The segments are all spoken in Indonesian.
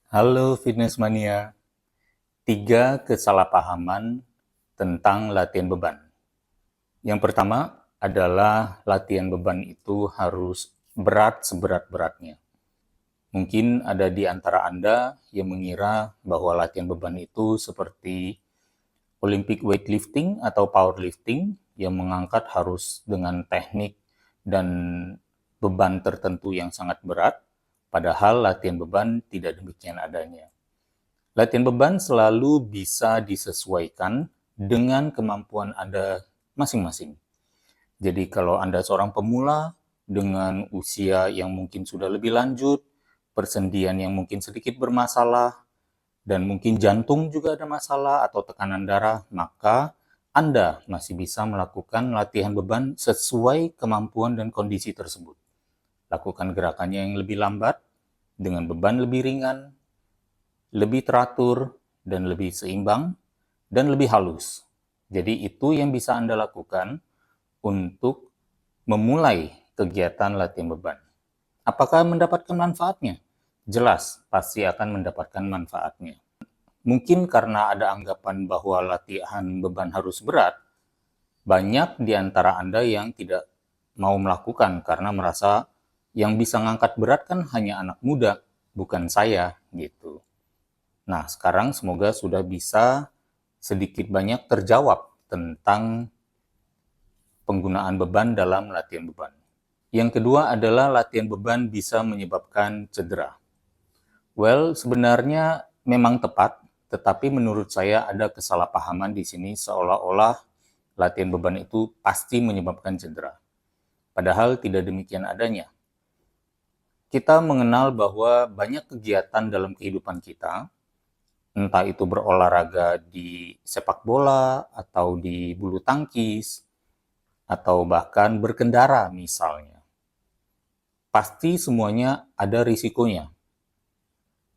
Halo Fitness Mania, 3 kesalahpahaman tentang latihan beban. Yang pertama adalah latihan beban itu harus berat seberat-beratnya. Mungkin ada di antara Anda yang mengira bahwa latihan beban itu seperti Olympic weightlifting atau powerlifting yang mengangkat harus dengan teknik dan beban tertentu yang sangat berat, padahal latihan beban tidak demikian adanya. Latihan beban selalu bisa disesuaikan dengan kemampuan Anda masing-masing. Jadi kalau Anda seorang pemula dengan usia yang mungkin sudah lebih lanjut, persendian yang mungkin sedikit bermasalah, dan mungkin jantung juga ada masalah atau tekanan darah, maka Anda masih bisa melakukan latihan beban sesuai kemampuan dan kondisi tersebut. Lakukan gerakannya yang lebih lambat, dengan beban lebih ringan, lebih teratur, dan lebih seimbang, dan lebih halus. Jadi itu yang bisa Anda lakukan untuk memulai kegiatan latihan beban. Apakah mendapatkan manfaatnya? Jelas, pasti akan mendapatkan manfaatnya. Mungkin karena ada anggapan bahwa latihan beban harus berat, banyak di antara Anda yang tidak mau melakukan karena merasa yang bisa ngangkat berat kan hanya anak muda, bukan saya, gitu. Nah, sekarang semoga sudah bisa sedikit banyak terjawab tentang penggunaan beban dalam latihan beban. Yang kedua adalah latihan beban bisa menyebabkan cedera. Well, sebenarnya memang tepat, tetapi menurut saya ada kesalahpahaman di sini seolah-olah latihan beban itu pasti menyebabkan cedera. Padahal tidak demikian adanya. Kita mengenal bahwa banyak kegiatan dalam kehidupan kita, entah itu berolahraga di sepak bola, atau di bulu tangkis, atau bahkan berkendara misalnya. Pasti semuanya ada risikonya.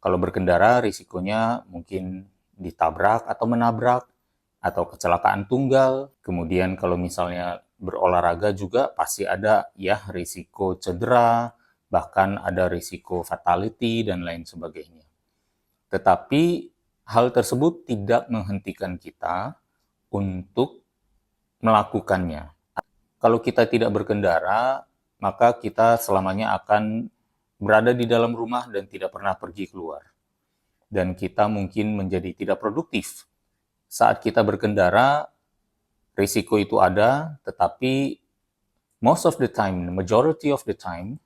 Kalau berkendara, risikonya mungkin ditabrak atau menabrak, atau kecelakaan tunggal. Kemudian kalau misalnya berolahraga juga pasti ada ya risiko cedera, bahkan ada risiko fatality dan lain sebagainya. Tetapi hal tersebut tidak menghentikan kita untuk melakukannya. Kalau kita tidak berkendara, maka kita selamanya akan berada di dalam rumah dan tidak pernah pergi keluar. Dan kita mungkin menjadi tidak produktif. Saat kita berkendara, risiko itu ada, tetapi most of the time, the majority of the time,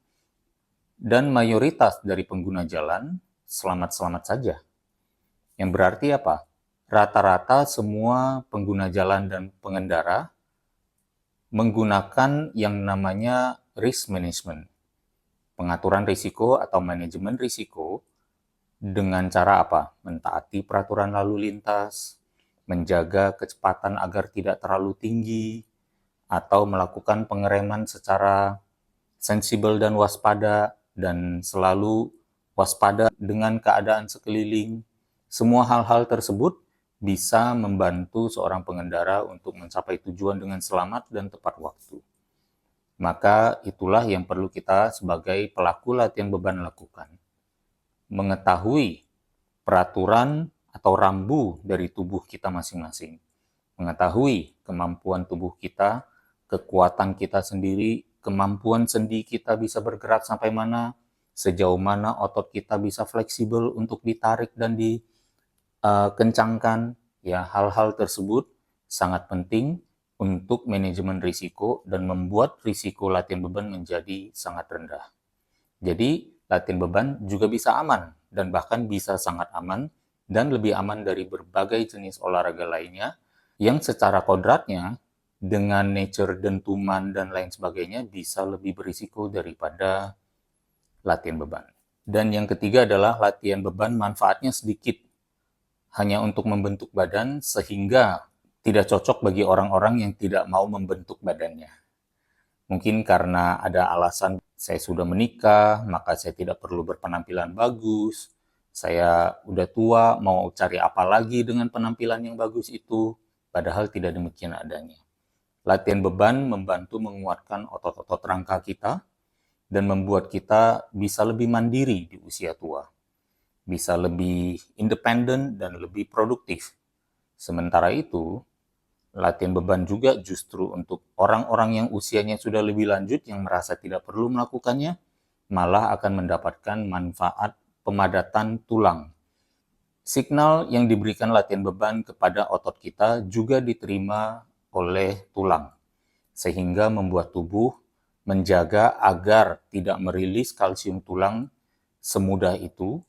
dan mayoritas dari pengguna jalan selamat-selamat saja. Yang berarti apa? Rata-rata semua pengguna jalan dan pengendara menggunakan yang namanya risk management, pengaturan risiko atau manajemen risiko dengan cara apa? Mentaati peraturan lalu lintas, menjaga kecepatan agar tidak terlalu tinggi, atau melakukan pengereman secara sensibel dan waspada, dan selalu waspada dengan keadaan sekeliling. Semua hal-hal tersebut bisa membantu seorang pengendara untuk mencapai tujuan dengan selamat dan tepat waktu. Maka itulah yang perlu kita sebagai pelaku latihan beban lakukan. Mengetahui peraturan atau rambu dari tubuh kita masing-masing. Mengetahui kemampuan tubuh kita, kekuatan kita sendiri, kemampuan sendi kita bisa bergerak sampai mana, sejauh mana otot kita bisa fleksibel untuk ditarik dan dikencangkan. Ya, hal-hal tersebut sangat penting untuk manajemen risiko dan membuat risiko latihan beban menjadi sangat rendah. Jadi, latihan beban juga bisa aman dan bahkan bisa sangat aman dan lebih aman dari berbagai jenis olahraga lainnya yang secara kodratnya dengan nature dentuman dan lain sebagainya bisa lebih berisiko daripada latihan beban. Dan yang ketiga adalah latihan beban manfaatnya sedikit, hanya untuk membentuk badan sehingga tidak cocok bagi orang-orang yang tidak mau membentuk badannya. Mungkin karena ada alasan saya sudah menikah, maka saya tidak perlu berpenampilan bagus, saya udah tua, mau cari apa lagi dengan penampilan yang bagus itu, padahal tidak demikian adanya. Latihan beban membantu menguatkan otot-otot rangka kita dan membuat kita bisa lebih mandiri di usia tua. bisa lebih independen dan lebih produktif. Sementara itu, latihan beban juga justru untuk orang-orang yang usianya sudah lebih lanjut yang merasa tidak perlu melakukannya, malah akan mendapatkan manfaat pemadatan tulang. Signal yang diberikan latihan beban kepada otot kita juga diterima oleh tulang, sehingga membuat tubuh menjaga agar tidak merilis kalsium tulang semudah itu,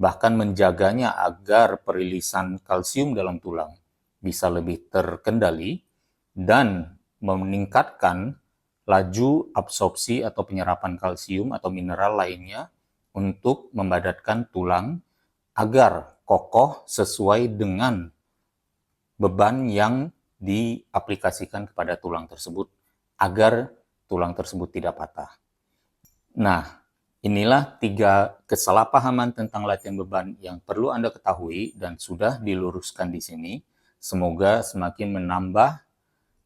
bahkan menjaganya agar perilisan kalsium dalam tulang bisa lebih terkendali dan meningkatkan laju absorpsi atau penyerapan kalsium atau mineral lainnya untuk memadatkan tulang agar kokoh sesuai dengan beban yang diaplikasikan kepada tulang tersebut agar tulang tersebut tidak patah. Nah, inilah 3 kesalahpahaman tentang latihan beban yang perlu Anda ketahui dan sudah diluruskan di sini. Semoga semakin menambah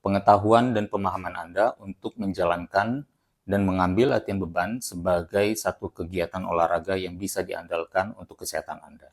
pengetahuan dan pemahaman Anda untuk menjalankan dan mengambil latihan beban sebagai satu kegiatan olahraga yang bisa diandalkan untuk kesehatan Anda.